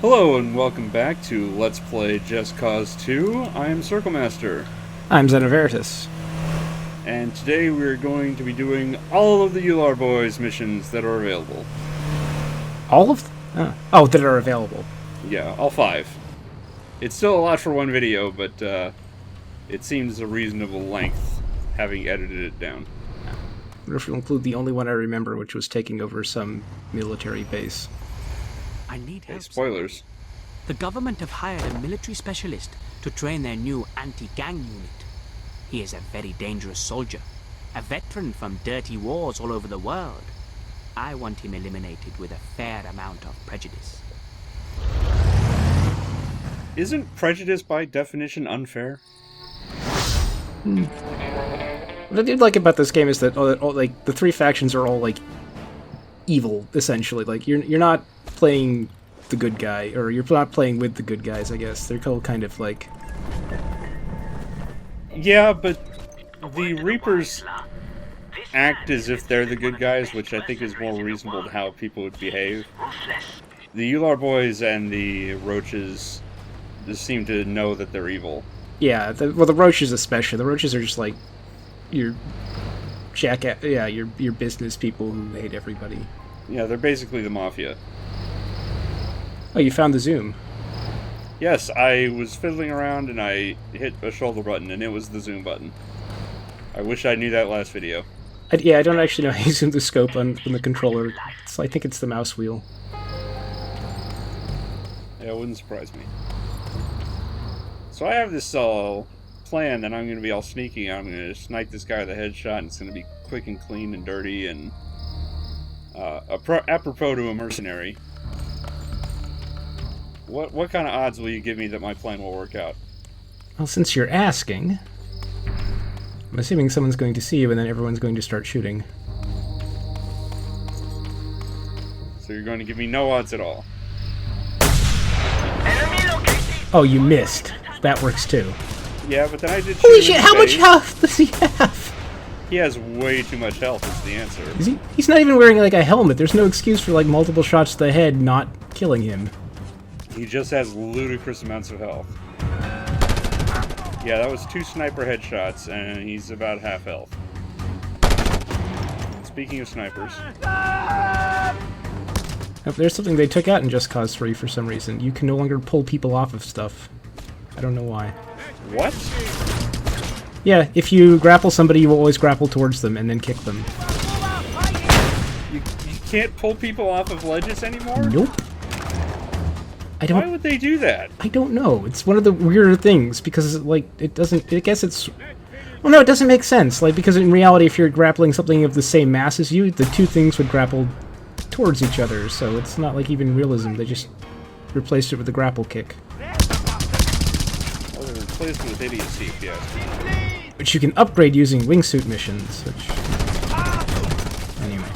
Hello and welcome back to Let's Play Just Cause 2. I am Circle Master, I'm xenoveritas. and today we're going to be doing all of the Ular Boys missions that are available. All of that are available. Yeah, all 5. It's still a lot for one video, but it seems a reasonable length, having edited it down. What if we include the only one I remember, which was taking over some military base? I need Hey, help. spoilers. The government have hired a military specialist to train their new anti-gang unit. He is a very dangerous soldier, a veteran from dirty wars all over the world. I want him eliminated with a fair amount of prejudice. Isn't prejudice by definition unfair? What I did like about this game is that like the 3 factions are all like evil, essentially. Like you're not playing the good guy, or you're not playing with the good guys. I guess they're all kind of like. Yeah, but the Reapers act as if they're the good guys, which I think is more reasonable to how people would behave. The Ular Boys and the Roaches just seem to know that they're evil. Yeah, the Roaches especially. The Roaches are just like your your business people who hate everybody. Yeah, they're basically the Mafia. Oh, you found the zoom. Yes, I was fiddling around and I hit a shoulder button and it was the zoom button. I wish I knew that last video. I don't actually know how you zoom the scope on the controller. I think it's the mouse wheel. Yeah, it wouldn't surprise me. So I have this plan that I'm going to be all sneaky. I'm going to snipe this guy with a headshot, and it's going to be quick and clean and dirty and apropos to a mercenary. What kind of odds will you give me that my plan will work out? Well, since you're asking, I'm assuming someone's going to see you and then everyone's going to start shooting. So you're going to give me no odds at all. Oh, you missed. That works too. Yeah, but then I did shoot Holy him shit, in how the much face. health does he have? He has way too much health is the answer. He's not even wearing like a helmet. There's no excuse for like multiple shots to the head not killing him. He just has ludicrous amounts of health. Yeah, that was 2 sniper headshots, and he's about half health. Speaking of snipers... Oh, there's something they took out in Just Cause 3 for some reason. You can no longer pull people off of stuff. I don't know why. What? Yeah, if you grapple somebody, you will always grapple towards them and then kick them. You can't pull people off of ledges anymore? Nope. Why would they do that? I don't know. It's one of the weirder things because, like, it doesn't. I guess it's. Well, no, it doesn't make sense. Like, because in reality, if you're grappling something of the same mass as you, the 2 things would grapple towards each other. So it's not like even realism. They just replaced it with the grapple kick, Well, they're replaced with idiocy, if you ask me. which you can upgrade using wingsuit missions. Which. Anyway.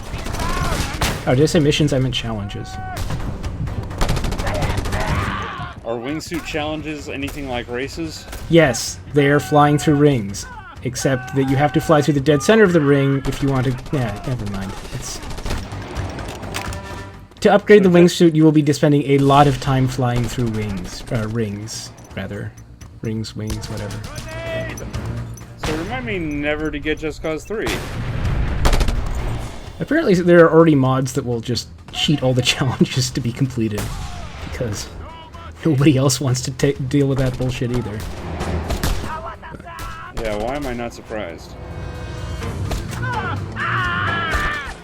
Oh, did I say missions? I meant challenges. Are wingsuit challenges anything like races? Yes, they're flying through rings. Except that you have to fly through the dead center of the ring if you want to... Yeah, never mind. To upgrade the wingsuit, you will be spending a lot of time flying through rings, rather. Rings, wings, whatever. So remind me never to get Just Cause 3. Apparently there are already mods that will just cheat all the challenges to be completed. Because nobody else wants to deal with that bullshit either. Yeah, why am I not surprised?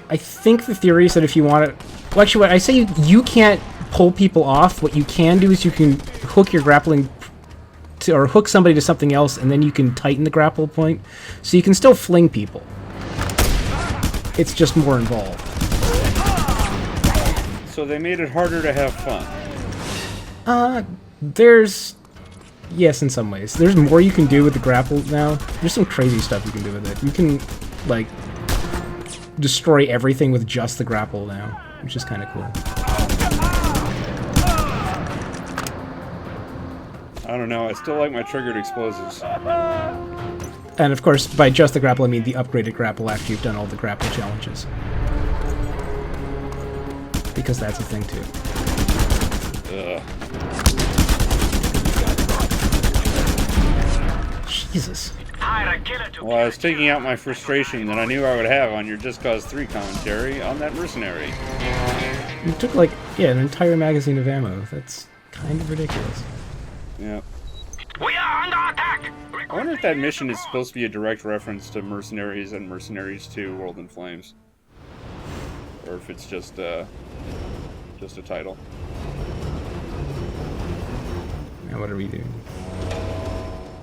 I think the theory is that if you want to... Well, actually, what I say you can't pull people off. What you can do is you can hook your grappling... or hook somebody to something else, and then you can tighten the grapple point. So you can still fling people. It's just more involved. So they made it harder to have fun. There's... Yes, in some ways. There's more you can do with the grapple now. There's some crazy stuff you can do with it. You can, like, destroy everything with just the grapple now, which is kind of cool. I don't know, I still like my triggered explosives. And of course, by just the grapple, I mean the upgraded grapple after you've done all the grapple challenges. Because that's a thing too. Ugh. Jesus. Well, I was taking out my frustration that I knew I would have on your Just Cause 3 commentary on that mercenary. You took, like, yeah, an entire magazine of ammo. That's kind of ridiculous. Yeah. We are under attack! I wonder if that mission is supposed to be a direct reference to Mercenaries and Mercenaries 2 World in Flames. Or if it's just a title. Now what are we doing?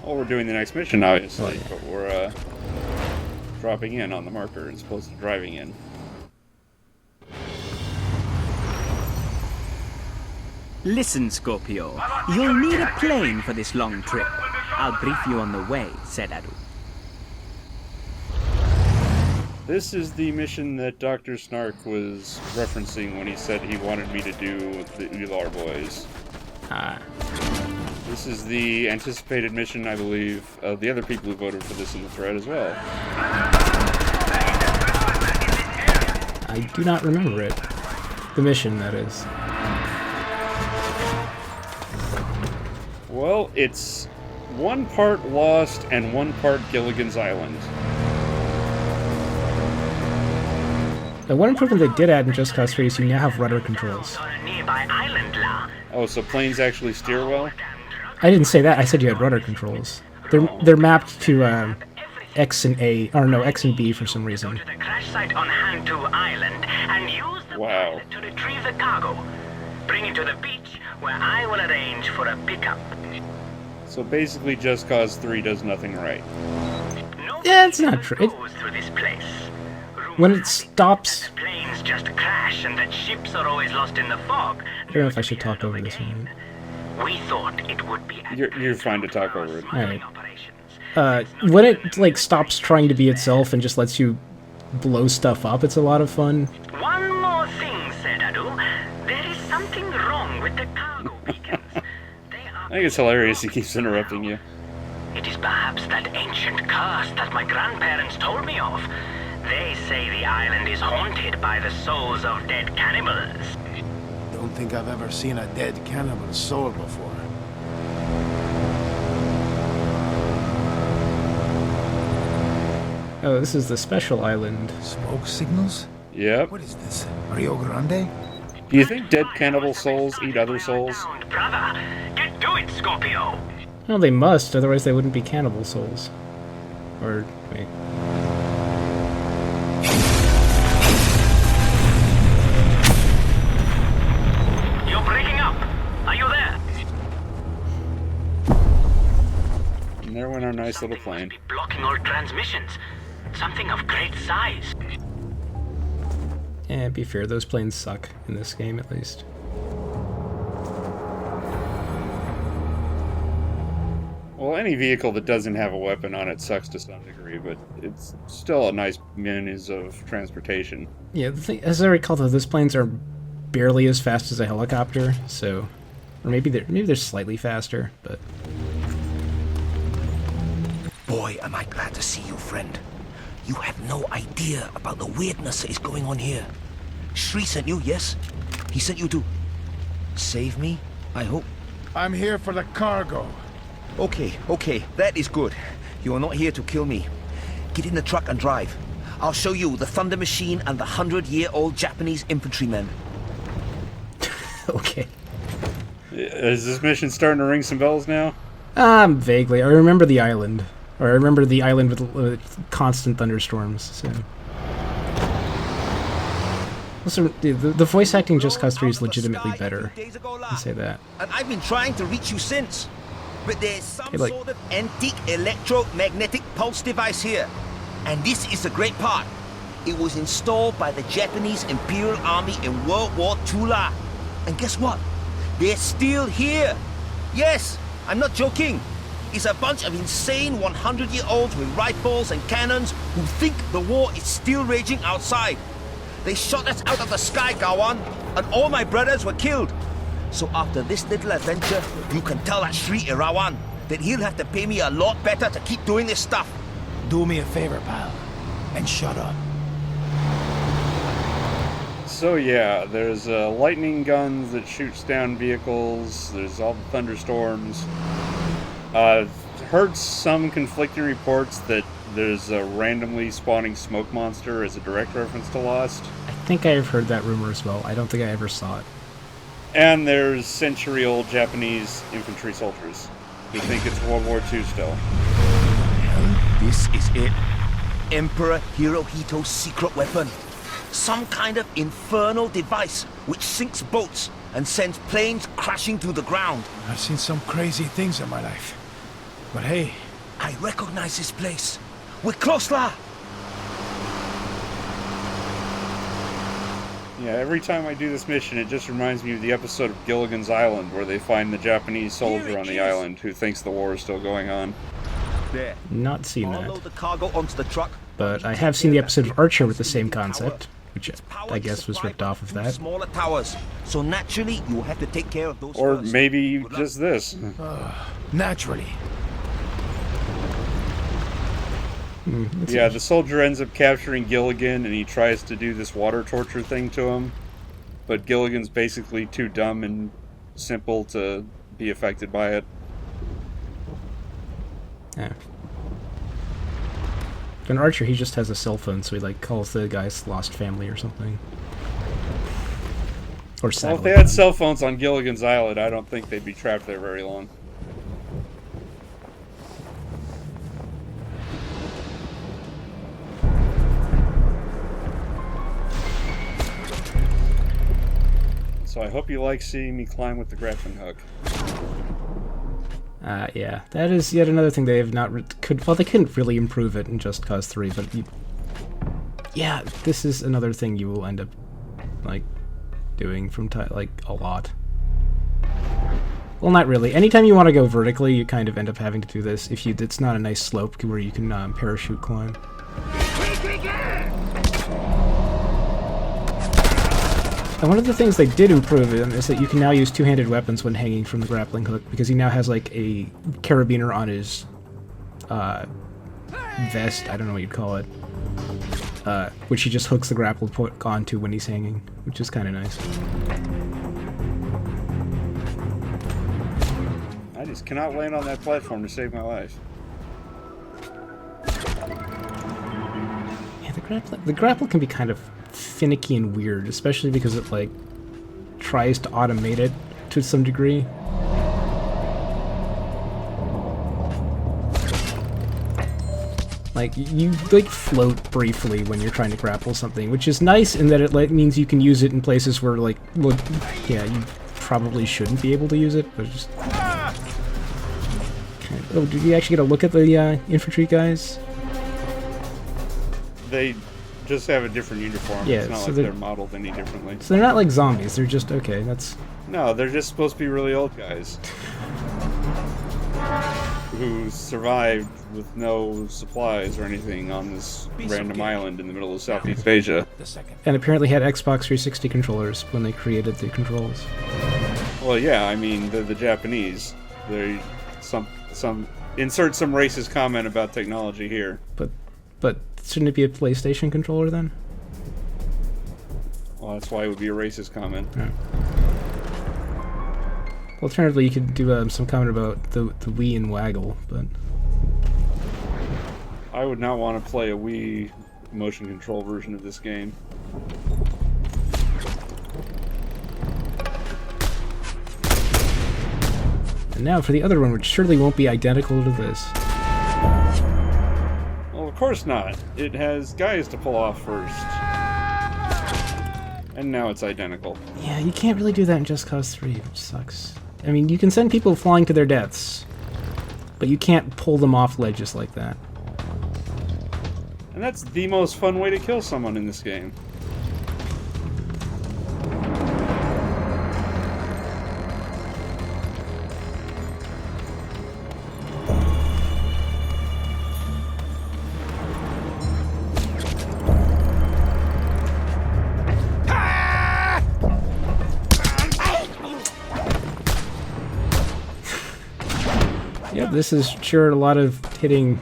Well, we're doing the next mission, obviously, Oh, yeah. but we're dropping in on the marker as opposed to driving in. Listen, Scorpio. You'll need a plane for this long trip. I'll brief you on the way, said Adu. This is the mission that Dr. Snark was referencing when he said he wanted me to do with the Ular boys. Ah. This is the anticipated mission, I believe, of the other people who voted for this in the thread as well. I do not remember it. The mission, that is. Well, it's one part Lost and one part Gilligan's Island. The one improvement they did add in Just Cause 3 is you now have rudder controls. On a nearby island, La. Oh, so planes actually steer well? I didn't say that, I said you had rudder controls. They're mapped to X and A, or no, X and B for some reason. To the crash site on Hantu Island and use the Wow. pilot to retrieve the cargo. Bring it to the beach where I will arrange for a pickup. So basically Just Cause 3 does nothing right. Yeah, it's not true. Goes through this place. When it stops... Planes just crash and that ships are always lost in the fog. I don't know if I should talk over this one. We thought it would be You're fine to talk over it. Alright. operations. When it, like, stops trying to be itself and just lets you blow stuff up, it's a lot of fun. One more thing, said Adu. There is something wrong with the cargo beacons. They are I think it's hilarious he keeps interrupting you. It is perhaps that ancient curse that my grandparents told me of. They say the island is haunted by the souls of dead cannibals. Don't think I've ever seen a dead cannibal's soul before. Oh, this is the special island. Smoke signals? Yep. What is this? Rio Grande? Do you think dead cannibal souls eat other souls? Bound, brother. Get to it, Scorpio. Well, they must, otherwise they wouldn't be cannibal souls. Or, wait. You're breaking up. Are you there? And there went our nice little plane. Be blocking all transmissions. Something of great size. Eh, be fair, those planes suck in this game, at least. Well, any vehicle that doesn't have a weapon on it sucks to some degree, but it's still a nice means of transportation. Yeah, the thing, as I recall, though, those planes are barely as fast as a helicopter, so... Or maybe they're slightly faster, but... Boy, am I glad to see you, friend. You have no idea about the weirdness that is going on here. Shri sent you, yes? He sent you to... save me, I hope? I'm here for the cargo. Okay, that is good. You are not here to kill me. Get in the truck and drive. I'll show you the Thunder Machine and the 100-year-old Japanese infantrymen. Okay. Is this mission starting to ring some bells now? Vaguely. I remember the island. Or I remember the island with constant thunderstorms, so... Also, the voice acting Just Cause 3 is legitimately better. I'll say that. And I've been trying to reach you since. But there's some Hey, like- sort of antique electromagnetic pulse device here. And this is the great part. It was installed by the Japanese Imperial Army in World War II. And guess what? They're still here. Yes, I'm not joking. It's a bunch of insane 100-year-olds with rifles and cannons who think the war is still raging outside. They shot us out of the sky, Gawan, and all my brothers were killed. So after this little adventure, you can tell that Sri Irawan that he'll have to pay me a lot better to keep doing this stuff. Do me a favor, pal, and shut up. So yeah, there's lightning guns that shoots down vehicles. There's all the thunderstorms. Heard some conflicting reports that there's a randomly spawning smoke monster as a direct reference to Lost. I think I have heard that rumor as well. I don't think I ever saw it. And there's century-old Japanese infantry soldiers who think it's World War II still. This is it. Emperor Hirohito's secret weapon. Some kind of infernal device which sinks boats and sends planes crashing to the ground. I've seen some crazy things in my life. But hey, I recognize this place. We're close, La! Yeah, every time I do this mission, it just reminds me of the episode of Gilligan's Island where they find the Japanese soldier on the island who thinks the war is still going on. There. Not seen that. Load the cargo onto the truck. But I have seen the episode of Archer with the same concept, which I guess was ripped off of that. Smaller towers. So naturally, you have to take care of those Or first. maybe just this. naturally. Yeah, the soldier ends up capturing Gilligan and he tries to do this water torture thing to him. But Gilligan's basically too dumb and simple to be affected by it. Yeah. In Archer, he just has a cell phone, so he like calls the guy's lost family or something. Or Well, satellite. if they had cell phones on Gilligan's Island, I don't think they'd be trapped there very long. So I hope you like seeing me climb with the grappling hook. Yeah, that is yet another thing they have not well, they couldn't really improve it in Just Cause 3, but yeah, this is another thing you will end up like doing from like a lot. Well, not really. Anytime you want to go vertically, you kind of end up having to do this. If it's not a nice slope where you can parachute climb. And one of the things they did improve is that you can now use two-handed weapons when hanging from the grappling hook, because he now has like a carabiner on his vest, I don't know what you'd call it, which he just hooks the grapple hook onto when he's hanging, which is kind of nice. I just cannot land on that platform to save my life. Yeah, the grapple can be kind of finicky and weird, especially because it like tries to automate it to some degree. Like you like float briefly when you're trying to grapple something, which is nice in that it like means you can use it in places where like, well, yeah, you probably shouldn't be able to use it, but just. Oh, did you actually get a look at the infantry guys? They just have a different uniform. Yeah, it's not so like they're they're modeled any differently. So they're not like zombies, they're just, okay, that's... No, they're just supposed to be really old guys. Who survived with no supplies or anything on this random island in the middle of Southeast Asia. And apparently had Xbox 360 controllers when they created the controls. Well, yeah, I mean, they're the Japanese. They insert some racist comment about technology here. But shouldn't it be a PlayStation controller then? Well, that's why it would be a racist comment. Yeah. Alternatively, you could do some comment about the Wii and Waggle, but... I would not want to play a Wii motion control version of this game. And now for the other one, which surely won't be identical to this. Well, of course not. It has guys to pull off first. And now it's identical. Yeah, you can't really do that in Just Cause 3, which sucks. I mean, you can send people flying to their deaths, but you can't pull them off ledges like that. And that's the most fun way to kill someone in this game. Yep, this is sure a lot of hitting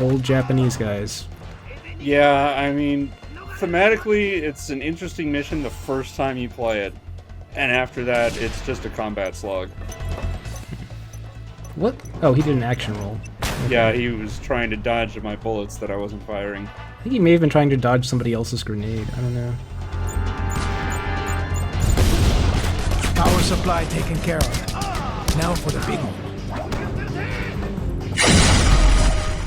old Japanese guys. Yeah, I mean, thematically, it's an interesting mission the first time you play it. And after that, it's just a combat slog. What? Oh, he did an action roll. Okay. Yeah, he was trying to dodge my bullets that I wasn't firing. I think he may have been trying to dodge somebody else's grenade. I don't know. Power supply taken care of. Now for the big one.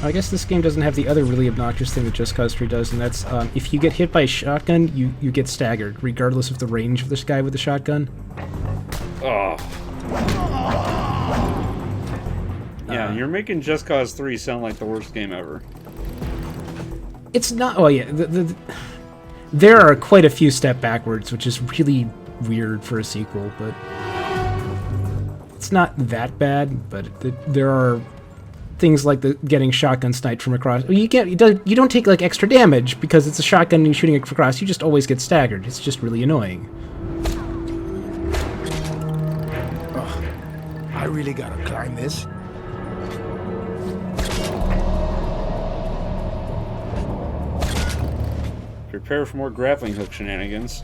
I guess this game doesn't have the other really obnoxious thing that Just Cause 3 does, and that's if you get hit by a shotgun, you get staggered, regardless of the range of this guy with the shotgun. Oh. Yeah, you're making Just Cause 3 sound like the worst game ever. It's not... Oh, yeah. There are quite a few step backwards, which is really weird for a sequel, but... It's not that bad, but there are things like the getting shotgun sniped from across. Well, you don't take like extra damage because it's a shotgun and you're shooting it across. You just always get staggered. It's just really annoying. Oh, I really gotta climb this. Prepare for more grappling hook shenanigans.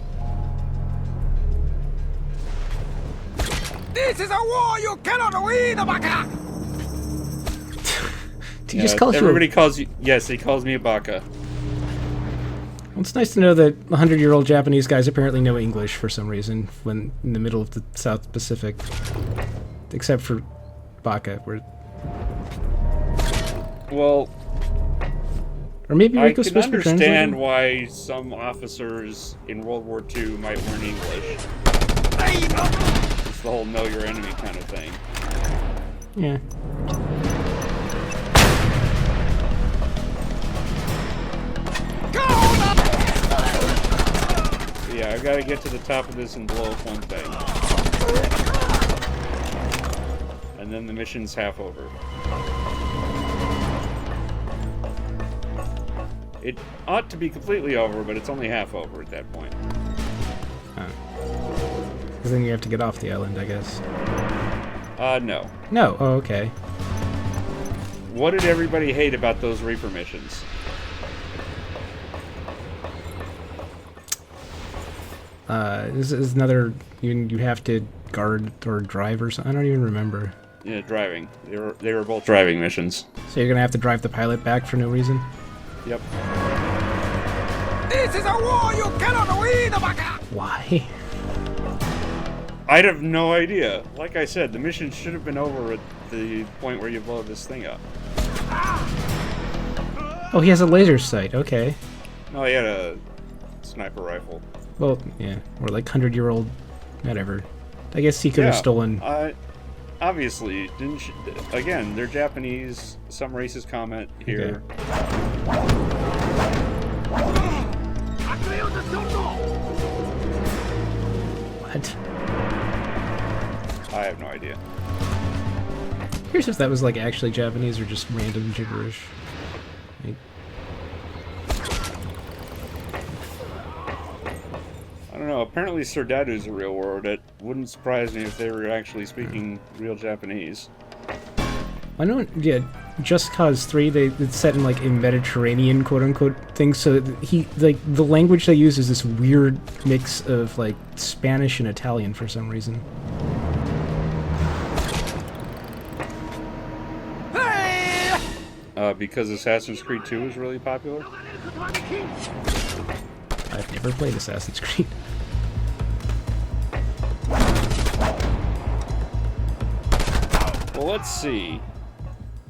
This is a war you cannot win, Baka! He just calls everybody you calls you... Yes, he calls me a baka. Well, it's nice to know that 100-year-old Japanese guys apparently know English for some reason when in the middle of the South Pacific. Except for Baka, where... Well... Or maybe I Rico's can supposed to be understand translating? why some officers in World War II might learn English. It's the whole know your enemy kind of thing. Yeah. Yeah, I've got to get to the top of this and blow up one thing. And then the mission's half over. It ought to be completely over, but it's only half over at that point. Because then you have to get off the island, I guess. No. No. Oh, okay. What did everybody hate about those Reaper missions? This is another... You have to guard or drive or something. I don't even remember. Yeah, driving. They were both driving missions. So you're gonna have to drive the pilot back for no reason? Yep. This is a war you cannot win, Baka! Why? I'd have no idea. Like I said, the mission should have been over at the point where you blow this thing up. Oh, he has a laser sight. Okay. No, he had a sniper rifle. Well, yeah. Or like 100-year-old... Whatever. I guess he could have stolen... Obviously. Again, they're Japanese. Some racist comment here. Okay. What? I have no idea. Here's if that was like actually Japanese or just random gibberish. Like, I don't know. Apparently Sordatu's a real word. It wouldn't surprise me if they were actually speaking real Japanese. I know, yeah, Just Cause 3, it's set in like a Mediterranean quote-unquote thing, so the language they use is this weird mix of like Spanish and Italian for some reason. Because Assassin's Creed 2 is really popular? I've never played Assassin's Creed. Well, let's see.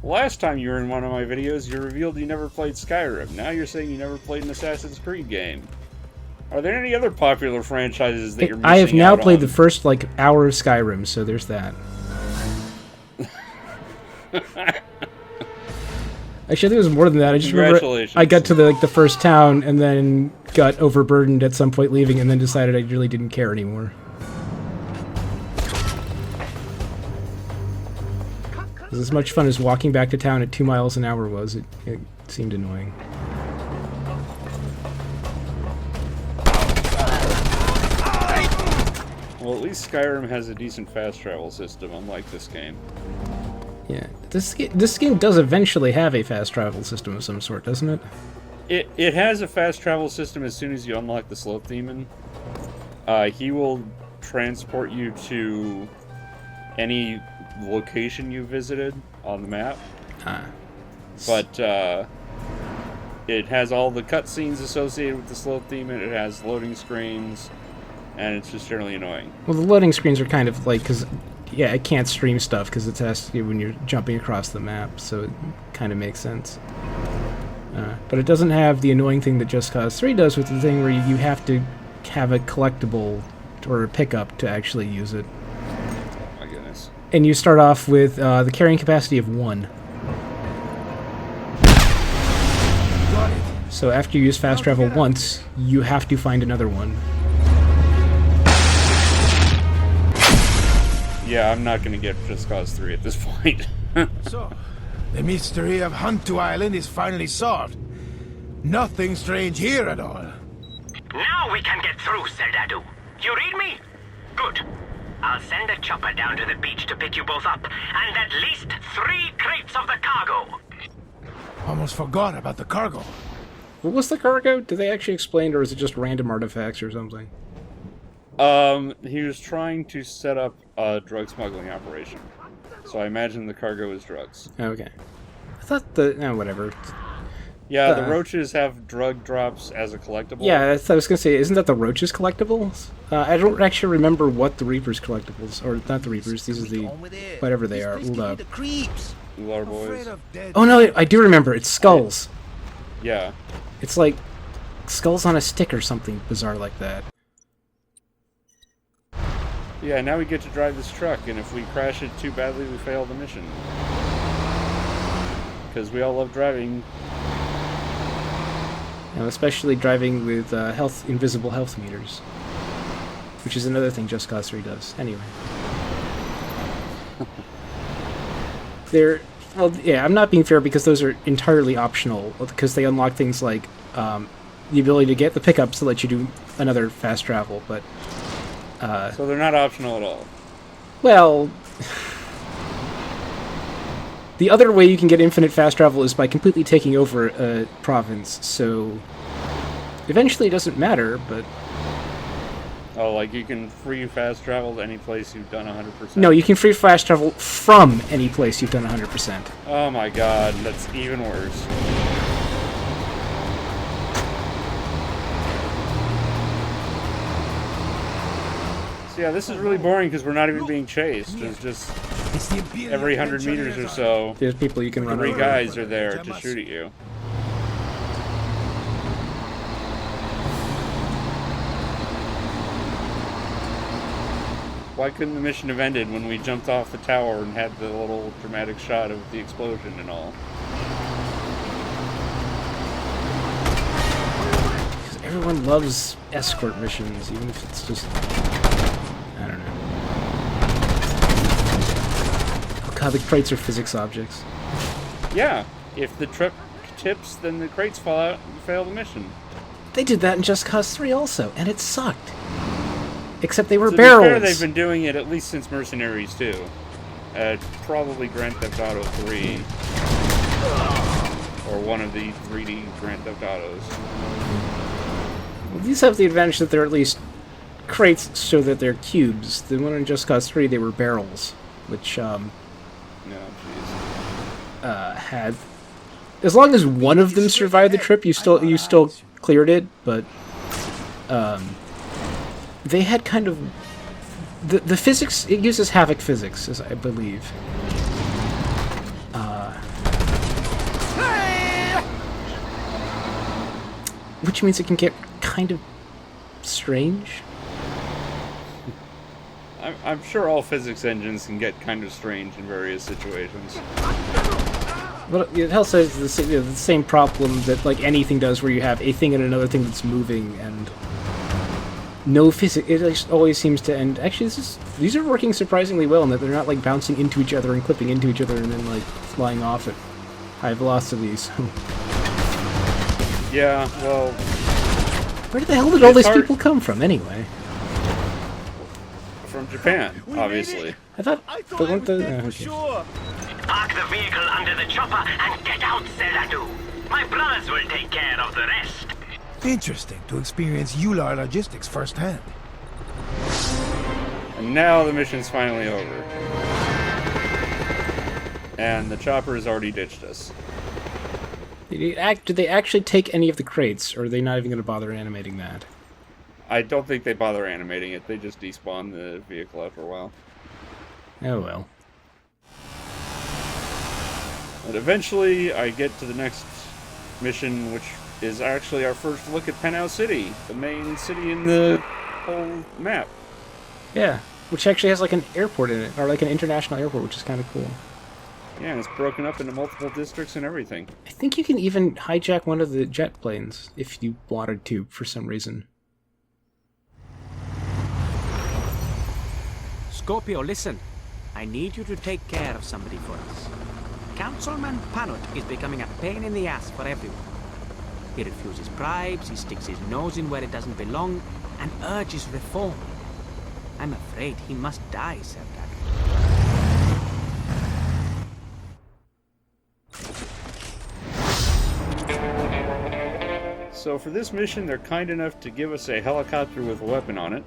Last time you were in one of my videos, you revealed you never played Skyrim. Now you're saying you never played an Assassin's Creed game. Are there any other popular franchises that you're missing I have now out played on? the first like hour of Skyrim, so there's that. Actually, I think it was more than that. I just remember I got to the first town and then got overburdened at some point leaving, and then decided I really didn't care anymore. Because as much fun as walking back to town at 2 miles an hour was, it seemed annoying. Well, at least Skyrim has a decent fast travel system, unlike this game. Yeah, this game does eventually have a fast travel system of some sort, doesn't it? It has a fast travel system as soon as you unlock the Sloth Demon. He will transport you to any location you visited on the map. But it has all the cutscenes associated with the Sloth Demon. It has loading screens, and it's just generally annoying. Well, the loading screens are kind of like, because, yeah, it can't stream stuff because it has to when you're jumping across the map, so it kind of makes sense. But it doesn't have the annoying thing that Just Cause 3 does with the thing where you have to have a collectible or a pickup to actually use it. Oh my goodness. And you start off with the carrying capacity of 1. Got it. So after you use fast travel once, you have to find another one. Yeah, I'm not going to get Just Cause 3 at this point. So, the mystery of Hantu Island is finally solved. Nothing strange here at all. Now we can get through, Seldadu. You read me? Good. I'll send a chopper down to the beach to pick you both up, and at least 3 crates of the cargo. Almost forgot about the cargo. What was the cargo? Did they actually explain, or is it just random artifacts or something? He was trying to set up a drug smuggling operation. So I imagine the cargo is drugs. Okay. I thought the... whatever. Yeah, the roaches have drug drops as a collectible. Yeah, I was going to say, isn't that the roaches collectibles? I don't actually remember what the Reapers collectibles... Or, not the Reapers, these are the... whatever they are. The creeps. Ular boys. Oh no, I do remember. It's skulls. Yeah. It's like skulls on a stick or something bizarre like that. Yeah, now we get to drive this truck, and if we crash it too badly, we fail the mission. Because we all love driving. Especially driving with invisible health meters. Which is another thing Just Cause 3 does. Anyway. Well, yeah, I'm not being fair because those are entirely optional, because they unlock things like the ability to get the pickups to let you do another fast travel, but... so they're not optional at all? Well... the other way you can get infinite fast travel is by completely taking over a province, so... eventually it doesn't matter, but... Oh, like you can free fast travel to any place you've done 100%? No, you can free fast travel from any place you've done 100%. Oh my god, that's even worse. So yeah, this is really boring because we're not even being chased. It's just every 100 meters or so, There's people you can run 3 over. guys are there to shoot at you. Why couldn't the mission have ended when we jumped off the tower and had the little dramatic shot of the explosion and all? Because everyone loves escort missions, even if it's just... I don't know. Oh god, the crates are physics objects. Yeah, if the truck tips, then the crates fall out and you fail the mission. They did that in Just Cause 3 also, and it sucked. Except they were To barrels. be fair, they've been doing it at least since Mercenaries 2. Probably Grand Theft Auto 3. Or one of the 3D Grand Theft Autos. Well, these have the advantage that they're at least crates so that they're cubes. The one in Just Cause 3, they were barrels, which No, jeez. had... As long as one of them survived the trip, you still cleared it, but... they had kind of... The physics... It uses Havoc physics, as I believe. Which means it can get kind of strange. I'm sure all physics engines can get kind of strange in various situations. But it also has the same problem that like anything does, where you have a thing and another thing that's moving, and no physics. It always seems to end. Actually, these are working surprisingly well in that they're not like bouncing into each other and clipping into each other and then like flying off at high velocities. Yeah, well... Where the hell did all these people come from, anyway? From Japan, obviously. I thought it was for okay. sure. Park the vehicle under the chopper and get out, Xeladoo. My brothers will take care of the rest. Interesting to experience Ular logistics firsthand. And now the mission's finally over. And the chopper has already ditched us. Did they actually take any of the crates, or are they not even going to bother animating that? I don't think they bother animating it. They just despawn the vehicle after a while. Oh well. But eventually, I get to the next mission, which is actually our first look at Penthouse City, the main city in the whole map. Yeah, which actually has like an airport in it, or like an international airport, which is kind of cool. Yeah, and it's broken up into multiple districts and everything. I think you can even hijack one of the jet planes if you wanted to, for some reason. Scorpio, listen. I need you to take care of somebody for us. Councilman Panot is becoming a pain in the ass for everyone. He refuses bribes, he sticks his nose in where it doesn't belong, and urges reform. I'm afraid he must die, Serdar. So for this mission, they're kind enough to give us a helicopter with a weapon on it.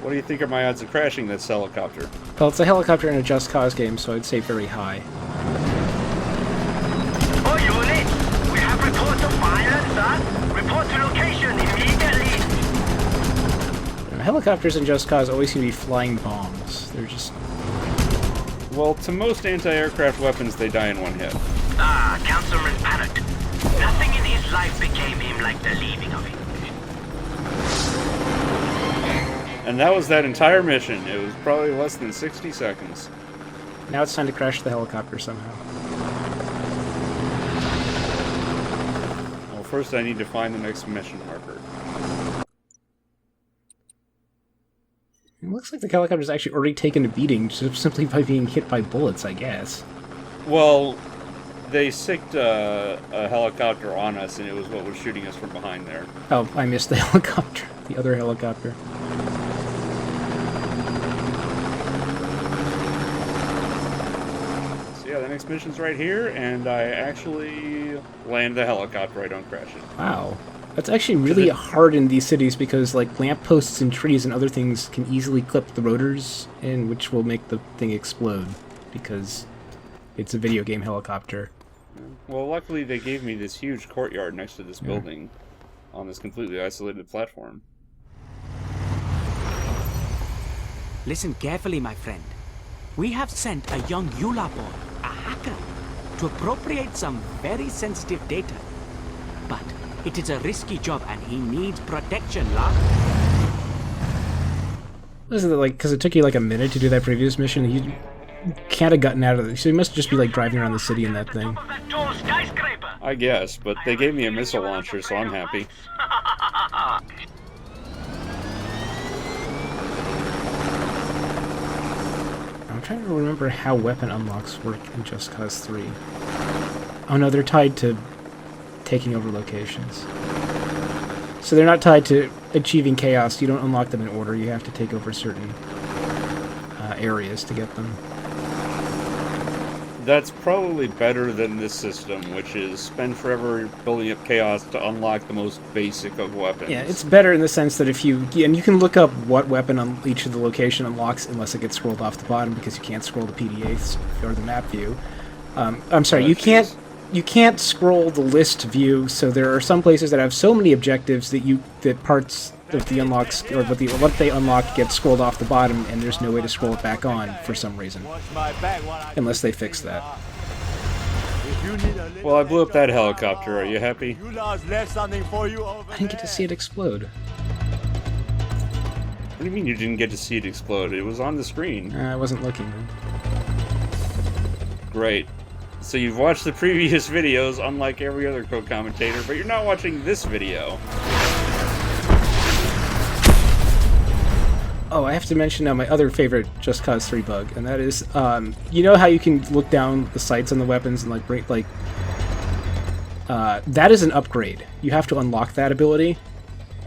What do you think are my odds of crashing this helicopter? Well, it's a helicopter in a Just Cause game, so I'd say very high. Oh, unit! We have reports of violence, sir. Report to location immediately. Helicopters in Just Cause always seem to be flying bombs. They're just... Well, to most anti-aircraft weapons, they die in one hit. Ah, Councilman Panot. Nothing in his life became him like the leaving of it. And that was that entire mission. It was probably less than 60 seconds. Now it's time to crash the helicopter somehow. Well, first I need to find the next mission marker. It looks like the helicopter's actually already taken a beating just simply by being hit by bullets, I guess. Well, they sicked a helicopter on us, and it was what was shooting us from behind there. Oh, I missed the helicopter. The other helicopter. So yeah, the next mission's right here, and I actually land the helicopter. I don't crash it. Wow. That's actually really hard in these cities because, like, lampposts and trees and other things can easily clip the rotors, and which will make the thing explode because it's a video game helicopter. Well, luckily they gave me this huge courtyard next to this building on this completely isolated platform. Listen carefully, my friend. We have sent a young Eula boy, a hacker, to appropriate some very sensitive data. But it is a risky job and he needs protection, lad. Isn't it like, because it took you like a minute to do that previous mission, you can't have gotten out of it. So you must just be like driving around the city in that thing. I guess, but they gave me a missile launcher, so I'm happy. I'm trying to remember how weapon unlocks work in Just Cause 3. Oh no, they're tied to taking over locations. So they're not tied to achieving chaos. You don't unlock them in order. You have to take over certain areas to get them. That's probably better than this system, which is spend forever building up chaos to unlock the most basic of weapons. Yeah, it's better in the sense that if you... And you can look up what weapon on each of the location unlocks unless it gets scrolled off the bottom because you can't scroll the PDAs or the map view. I'm sorry, you can't scroll the list view, so there are some places that have so many objectives that parts of the unlocks, or what they unlock gets scrolled off the bottom, and there's no way to scroll it back on for some reason. Unless they fix that. Well, I blew up that helicopter. Are you happy? I didn't get to see it explode. What do you mean you didn't get to see it explode? It was on the screen. I wasn't looking then. Great. So you've watched the previous videos, unlike every other co-commentator, but you're not watching this video. Oh, I have to mention now my other favorite Just Cause 3 bug, and that is, you know how you can look down the sights on the weapons and that is an upgrade. You have to unlock that ability.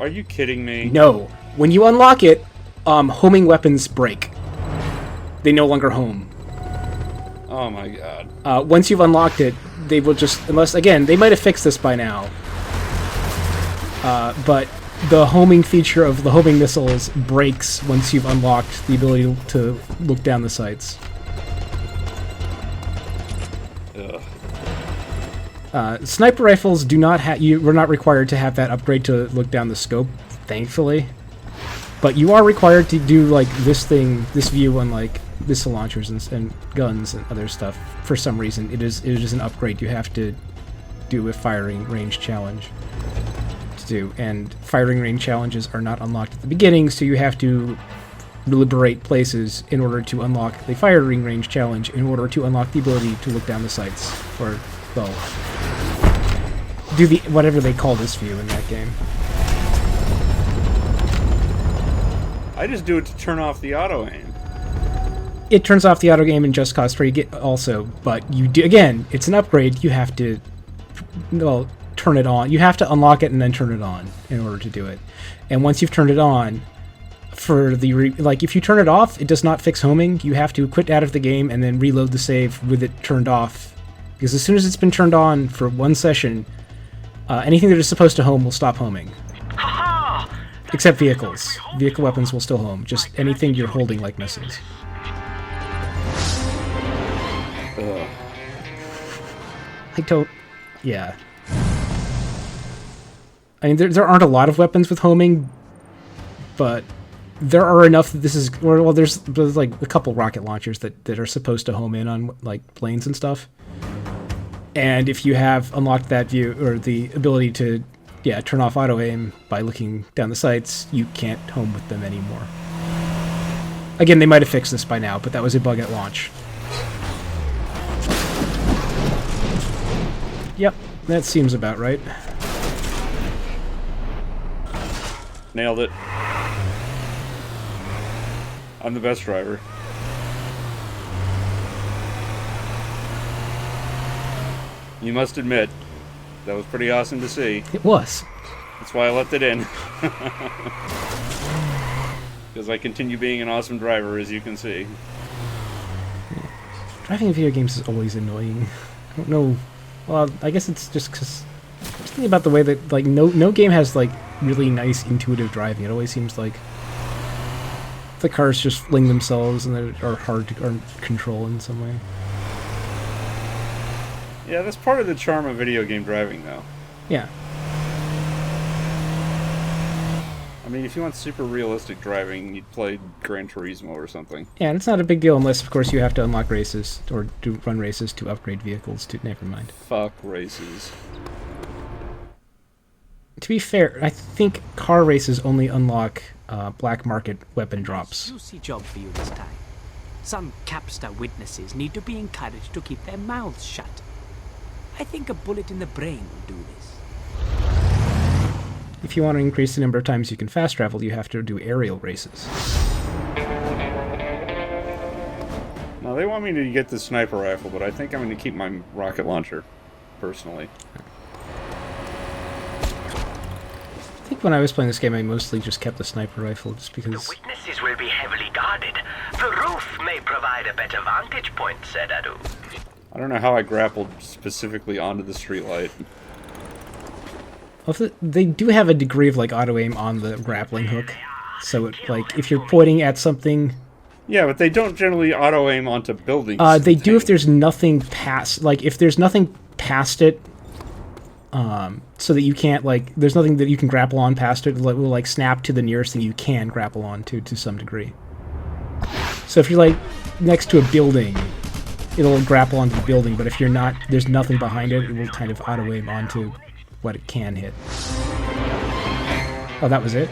Are you kidding me? No. When you unlock it, homing weapons break. They no longer home. Oh my god. Once you've unlocked it, they will just, unless, again, they might have fixed this by now. But the homing feature of the homing missiles breaks once you've unlocked the ability to look down the sights. Sniper rifles do not have, you were not required to have that upgrade to look down the scope, thankfully. But you are required to do, like, this thing, this view on, like, missile launchers and guns and other stuff. For some reason, it is an upgrade you have to do a firing range challenge to do. And firing range challenges are not unlocked at the beginning, so you have to liberate places in order to unlock the firing range challenge, in order to unlock the ability to look down the sights, or, well, do the whatever they call this view in that game. I just do it to turn off the auto aim. It turns off the auto aim in Just Cause 3 also, but you do, again, it's an upgrade. You have to, well, turn it on. You have to unlock it and then turn it on in order to do it. And once you've turned it on, for the like, if you turn it off, it does not fix homing. You have to quit out of the game and then reload the save with it turned off, because as soon as it's been turned on for one session, anything that is supposed to home will stop homing. Except vehicles. Vehicle weapons will still home. Just anything you're holding, like missiles. I don't... Yeah. I mean, there aren't a lot of weapons with homing, but there are enough that this is... Well, there's like a couple rocket launchers that are supposed to home in on, like, planes and stuff. And if you have unlocked that view, or the ability to, yeah, turn off auto-aim by looking down the sights, you can't home with them anymore. Again, they might have fixed this by now, but that was a bug at launch. Yep, that seems about right. Nailed it. I'm the best driver. You must admit, that was pretty awesome to see. It was. That's why I left it in. Because I continue being an awesome driver, as you can see. Driving in video games is always annoying. I don't know. Well, I guess it's just because I'm just thinking about the way that, like, no game has, like, really nice intuitive driving. It always seems like the cars just fling themselves and they are hard to control in some way. Yeah, that's part of the charm of video game driving, though. Yeah. I mean, if you want super realistic driving, you'd play Gran Turismo or something. Yeah, and it's not a big deal unless, of course, you have to unlock races or run races to upgrade vehicles to... Never mind. Fuck races. To be fair, I think car races only unlock black market weapon drops. Juicy job for you this time. Some capster witnesses need to be encouraged to keep their mouths shut. I think a bullet in the brain will do this. If you want to increase the number of times you can fast travel, you have to do aerial races. Now, they want me to get the sniper rifle, but I think I'm going to keep my rocket launcher, personally. I think when I was playing this game, I mostly just kept the sniper rifle, just because... The witnesses will be heavily guarded. The roof may provide a better vantage point, said Adu. I don't know how I grappled specifically onto the streetlight. Well, they do have a degree of, like, auto-aim on the grappling hook. So, it, like, if you're pointing at something... Yeah, but they don't generally auto-aim onto buildings. They do if there's nothing past... Like, if there's nothing past it, so that you can't, like... There's nothing that you can grapple on past it, it will, like, snap to the nearest thing you can grapple on to some degree. So if you're, like, next to a building, it'll grapple onto the building, but if you're not... There's nothing behind it, it will kind of auto-aim onto what it can hit. Oh, that was it?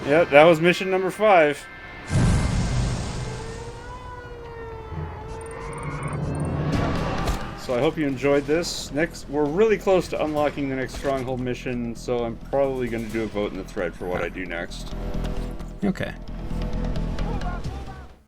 Yeah, that was mission number 5. So I hope you enjoyed this. Next, we're really close to unlocking the next Stronghold mission, so I'm probably going to do a vote in the thread for what I do next. Okay.